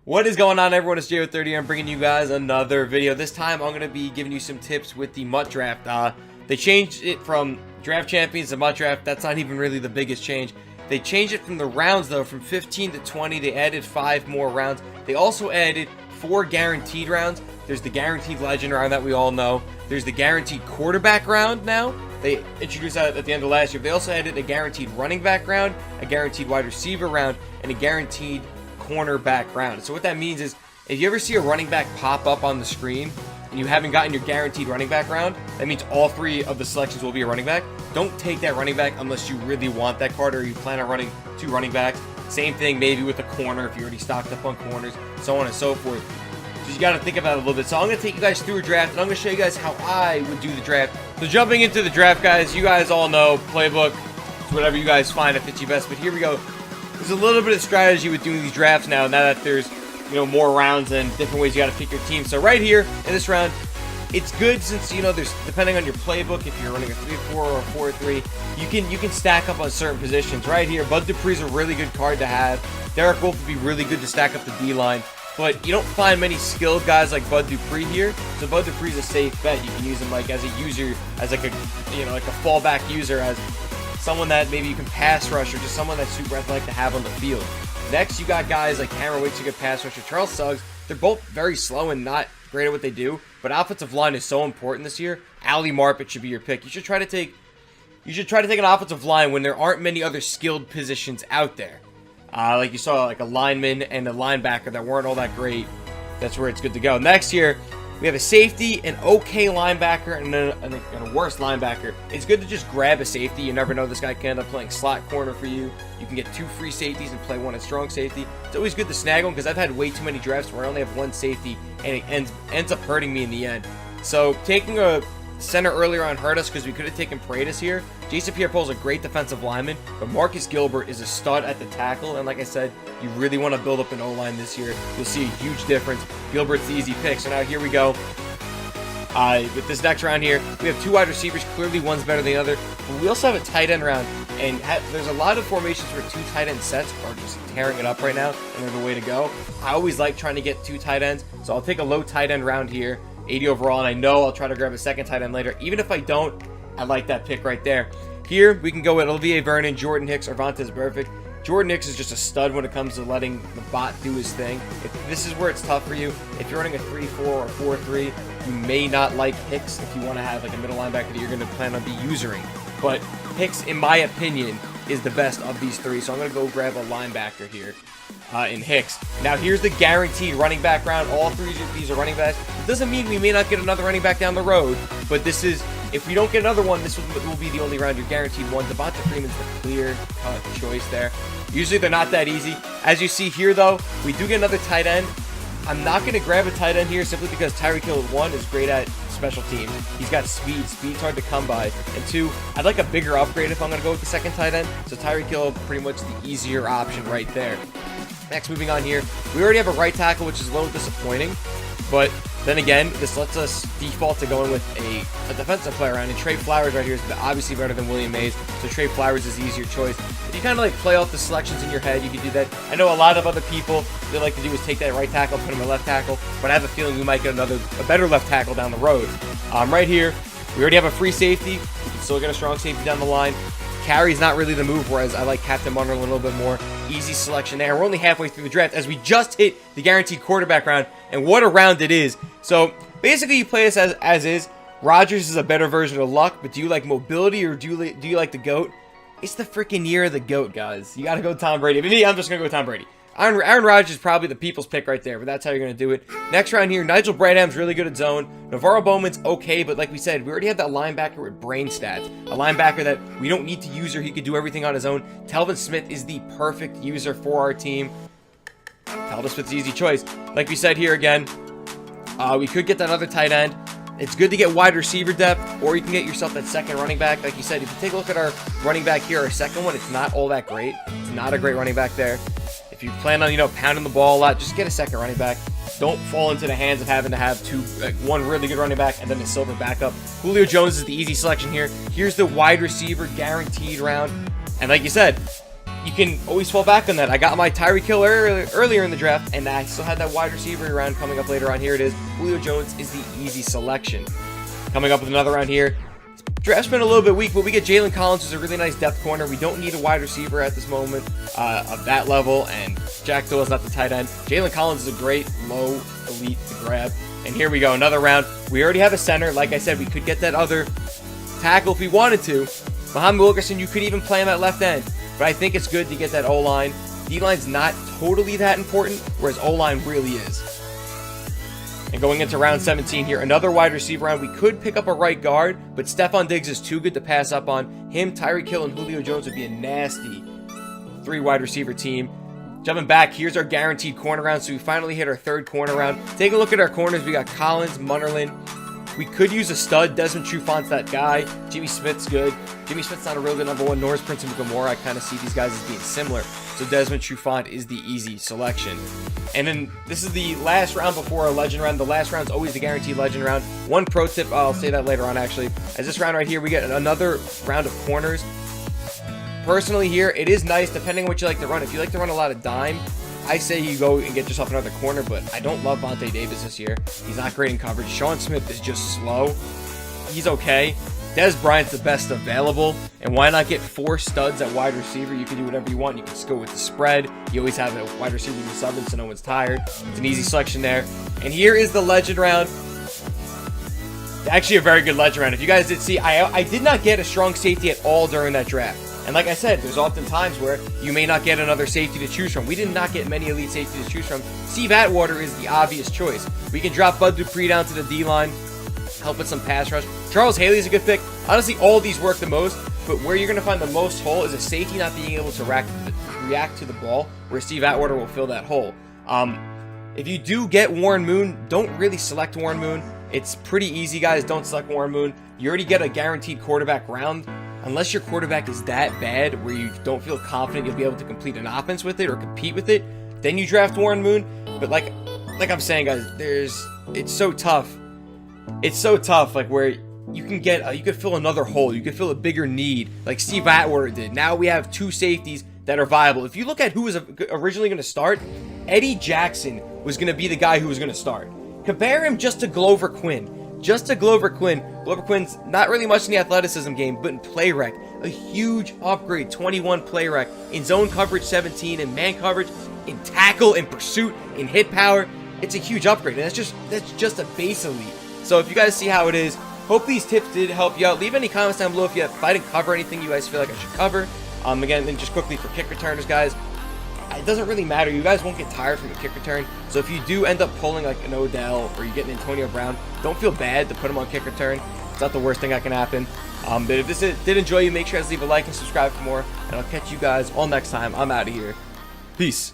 What is going on, everyone? It's Jo30. I'm bringing you guys another video. This time I'm going to be giving you some tips with the MUT draft. They changed it from draft champions to MUT draft. That's not even really the biggest change. They changed it from the rounds, though, from 15 to 20. They added 5 more rounds. They also added 4 guaranteed rounds. There's the guaranteed legend round that we all know. There's the guaranteed quarterback round now. They introduced that at the end of last year. They also added a guaranteed running back round, a guaranteed wide receiver round, and a guaranteed cornerback round. So what that means is, if you ever see a running back pop up on the screen and you haven't gotten your guaranteed running back round, that means all 3 of the selections will be a running back. Don't take that running back unless you really want that card or you plan on running 2 running backs. Same thing maybe with a corner if you already stocked up on corners, so on and so forth. So you got to think about it a little bit. So I'm going to take you guys through a draft, and I'm going to show you guys how I would do the draft. So jumping into the draft, guys, you guys all know playbook. It's whatever you guys find that fits you best. But here we go. There's a little bit of strategy with doing these drafts now that there's, more rounds and different ways you got to pick your team. So right here in this round, it's good since, there's, depending on your playbook, if you're running a 3-4 or a 4-3, you can stack up on certain positions. Right here, Bud Dupree's a really good card to have. Derek Wolfe would be really good to stack up the D-line. But you don't find many skilled guys like Bud Dupree here. So Bud Dupree's a safe bet. You can use him like as a user, as like a fallback user, as someone that maybe you can pass rush, or just someone that's super athletic to have on the field. Next, you got guys like Cameron Wake's a good pass rusher, Charles Suggs. They're both very slow and not great at what they do, but offensive line is so important this year. Ali Marpet should be your pick. You should try to take an offensive line when there aren't many other skilled positions out there. Like you saw, like a lineman and a linebacker that weren't all that great. That's where it's good to go. Next year, we have a safety, an okay linebacker, and a worse linebacker. It's good to just grab a safety. You never know, this guy can end up playing slot corner for you. You can get 2 free safeties and play 1 at strong safety. It's always good to snag one because I've had way too many drafts where I only have 1 safety, and it ends up hurting me in the end. So taking a center earlier on hurt us because we could have taken Paredes here. Jason Pierre-Paul's a great defensive lineman, but Marcus Gilbert is a stud at the tackle, and like I said, you really want to build up an O-line this year. You'll see a huge difference. Gilbert's the easy pick. So now here we go. With this next round here, we have 2 wide receivers. Clearly one's better than the other, but we also have a tight end round, and there's a lot of formations where 2 tight end sets are just tearing it up right now, and they're the way to go. I always like trying to get 2 tight ends, so I'll take a low tight end round here, 80 overall, and I know I'll try to grab a second tight end later. Even if I don't, I like that pick right there. Here, we can go with Olivier Vernon, Jordan Hicks, or Vontaze Burfict. Jordan Hicks is just a stud when it comes to letting the bot do his thing. This is where it's tough for you. If you're running a 3-4 or 4-3, you may not like Hicks if you want to have like a middle linebacker that you're going to plan on using. But Hicks, in my opinion, is the best of these 3. So I'm going to go grab a linebacker here in Hicks. Now here's the guaranteed running back round. All 3 of these are running backs. It doesn't mean we may not get another running back down the road, but this is, if we don't get another one, this will be the only round you're guaranteed one. Devonta Freeman's the clear choice there. Usually they're not that easy. As you see here, though, we do get another tight end. I'm not going to grab a tight end here simply because Tyreek Hill, 1, is great at special teams. He's got speed. Speed's hard to come by. And 2, I'd like a bigger upgrade if I'm going to go with the second tight end. So Tyreek Hill, pretty much the easier option right there. Next, moving on here, we already have a right tackle, which is a little disappointing. But then again, this lets us default to going with a defensive player around. And Trey Flowers right here is obviously better than William Mays, so Trey Flowers is the easier choice. If you kind of like play out the selections in your head, you can do that. I know a lot of other people, they like to do is take that right tackle, put him at left tackle, but I have a feeling we might get a better left tackle down the road. Right here, we already have a free safety. We can still get a strong safety down the line. Carry's not really the move, whereas I like Captain Munner a little bit more. Easy selection there. We're only halfway through the draft as we just hit the guaranteed quarterback round, and what a round it is. So basically you play this as is. Rodgers is a better version of Luck, but do you like mobility or do you like the GOAT? It's the freaking year of the GOAT, guys. You got to go Tom Brady. But me, I'm just going to go Tom Brady. Aaron Rodgers is probably the people's pick right there, but that's how you're going to do it. Next round here, Nigel Bradham's really good at zone. Navarro Bowman's okay, but like we said, we already have that linebacker with brain stats. A linebacker that we don't need to use her. He could do everything on his own. Telvin Smith is the perfect user for our team. Telvin Smith's the easy choice. Like we said here again, we could get that other tight end. It's good to get wide receiver depth, or you can get yourself that second running back. Like you said, if you take a look at our running back here, our second one, it's not all that great. It's not a great running back there. If you plan on, pounding the ball a lot, just get a second running back. Don't fall into the hands of having to have one really good running back and then a silver backup. Julio Jones is the easy selection here. Here's the wide receiver guaranteed round. And like you said, you can always fall back on that. I got my Tyreek Hill earlier in the draft, and I still had that wide receiver round coming up later on. Here it is. Julio Jones is the easy selection. Coming up with another round here. Draft's been a little bit weak, but we get Jalen Collins, who's a really nice depth corner. We don't need a wide receiver at this moment of that level, and Jack Doyle's not the tight end. Jalen Collins is a great low elite to grab. And here we go, another round. We already have a center. Like I said, we could get that other tackle if we wanted to. Muhammad Wilkerson, you could even play him at left end. But I think it's good to get that O-line. D-line's not totally that important, whereas O-line really is. And going into round 17 here, another wide receiver round. We could pick up a right guard, but Stephon Diggs is too good to pass up on. Him, Tyreek Hill, and Julio Jones would be a nasty 3 wide receiver team. Jumping back, here's our guaranteed corner round. So we finally hit our 3rd corner round. Take a look at our corners. We got Collins, Munnerlyn. We could use a stud. Desmond Trufant's that guy. Jimmy Smith's good. Jimmy Smith's not a real good number 1, nor is Prince Mukamura. I kind of see these guys as being similar. So Desmond Trufant is the easy selection. And then this is the last round before our legend round. The last round's always the guaranteed legend round. One pro tip, I'll say that later on actually, as this round right here, we get another round of corners. Personally here, it is nice depending on what you like to run. If you like to run a lot of dime, I say you go and get yourself another corner, but I don't love Vontae Davis this year. He's not great in coverage. Sean Smith is just slow. He's okay. Dez Bryant's the best available, and why not get 4 studs at wide receiver? You can do whatever you want. You can just go with the spread. You always have a wide receiver you can sub in so no one's tired. It's an easy selection there. And here is the legend round. Actually a very good legend round. If you guys did see, I did not get a strong safety at all during that draft. And like I said, there's often times where you may not get another safety to choose from. We did not get many elite safeties to choose from. Steve Atwater is the obvious choice. We can drop Bud Dupree down to the D-line, help with some pass rush. Charles Haley's a good pick. Honestly, all these work the most, but where you're going to find the most hole is a safety not being able to react to the ball, where Steve Atwater will fill that hole. If you do get Warren Moon, don't really select Warren Moon. It's pretty easy, guys. Don't select Warren Moon. You already get a guaranteed quarterback round. Unless your quarterback is that bad where you don't feel confident you'll be able to complete an offense with it or compete with it, then you draft Warren Moon. But like I'm saying, guys, it's so tough. It's so tough, like where you can get, you could fill another hole. You could fill a bigger need like Steve Atwater did. Now we have 2 safeties that are viable. If you look at who was originally going to start, Eddie Jackson was going to be the guy who was going to start. Compare him just to Glover Quinn. Glover Quinn's not really much in the athleticism game, but in play rec, a huge upgrade. 21 play rec, in zone coverage 17, in man coverage, in tackle, in pursuit, in hit power. It's a huge upgrade, and that's just a base elite. So if you guys see how it is, hope these tips did help you out. Leave any comments down below if I didn't cover anything you guys feel like I should cover. Again, then just quickly for kick returners, guys, it doesn't really matter. You guys won't get tired from a kick return. So if you do end up pulling like an Odell or you get an Antonio Brown, don't feel bad to put him on kick return. It's not the worst thing that can happen. But if this did enjoy you, make sure to leave a like and subscribe for more. And I'll catch you guys all next time. I'm out of here. Peace.